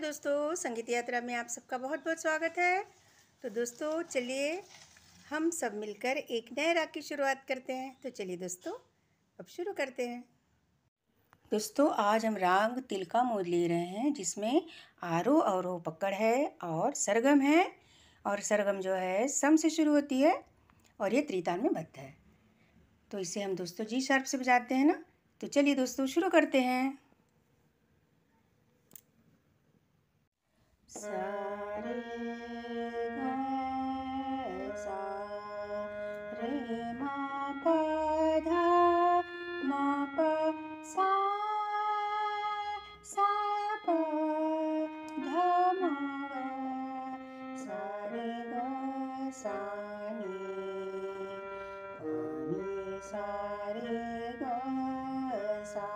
दोस्तों, संगीत यात्रा में आप सबका बहुत बहुत स्वागत है। तो दोस्तों चलिए हम सब मिलकर एक नए राग की शुरुआत करते हैं। तो चलिए दोस्तों अब शुरू करते हैं। दोस्तों आज हम राग तिलका मोद ले रहे हैं, जिसमें आरोह अवरोह पकड़ है और सरगम है। और सरगम जो है सम से शुरू होती है और ये त्रिताल में बद्ध है। तो इसे हम दोस्तों जी शार्प से बजाते हैं ना। तो चलिए दोस्तों शुरू करते हैं। सा रे गा सा रे मा पा धा मा पा सा सा पा धा मा गा सा रे गा सा नी सा रे गा सा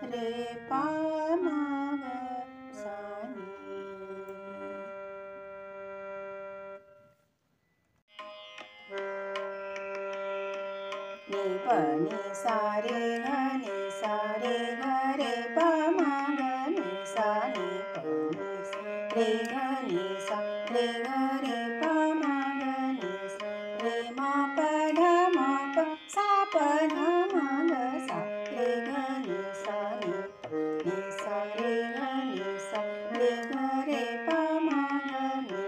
रे पा मा गा सा नी प नी सा रे ग नी सा रे ग रे प म ग नी सा नी प नी सा रे ग नी सा रे ग रे प म ग नी सा रे म प ध म प सा प ध म ग सा रे ग नी सा नी सा रे ग नी सा रे ग रे प म ग नी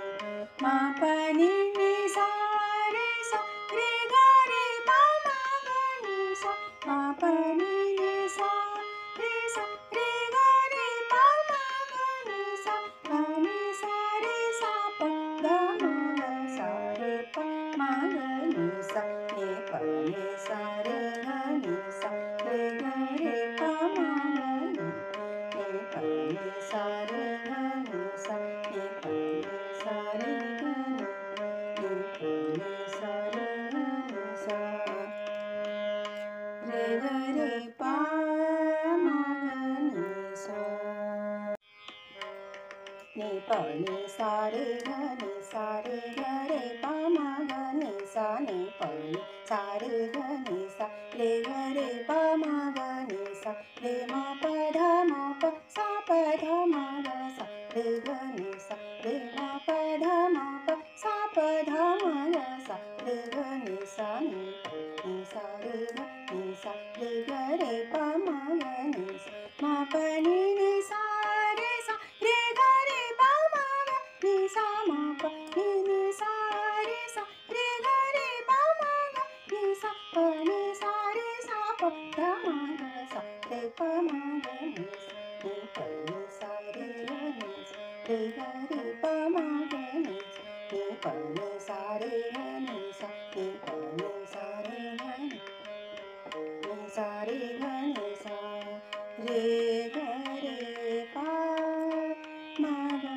म प नी नी सा रे सा रे ग रे प म मा पा नी नी सा रे सा रे ग रे पा मा ग नी सा पा नी सा रे सा प ग म ग सा रे प मा ग नी सा नी प नी सा रे ग नी सा रे ग रे प मा ग नी प नी सा रे ग नी सा नी प नी सा रे ग नी प नी सा रे ग नी सा रे ग रे पा मा ग नी सा नी प नी सा रे ग नी सा रे ग रे पा मा ग नी सा नी प नी सा रे ग नी सा रे ग रे पा मा ग नी सा रे म प ध म प सा प ध म ग सा रे ग नी सा रे म प ध म प सा प ध म ग सा रे ग नी सा नी सा रे ग नी सा रे ग रे प म ग नी सा म प नी नी सा रे सा रे ग रे प म ग नी सा म प नी नी सा रे सा रे ग रे प म ग नी सा प नी सा रे सा प ध म ग सा रे प म ग नी सा नी प नी सा रे ग नी सा रे ग रे प म ग नी सा नी प नी सा रे ग नी सा नी प नी सा रे ग नी सा रे ग नी सा रे ग रे पा म ग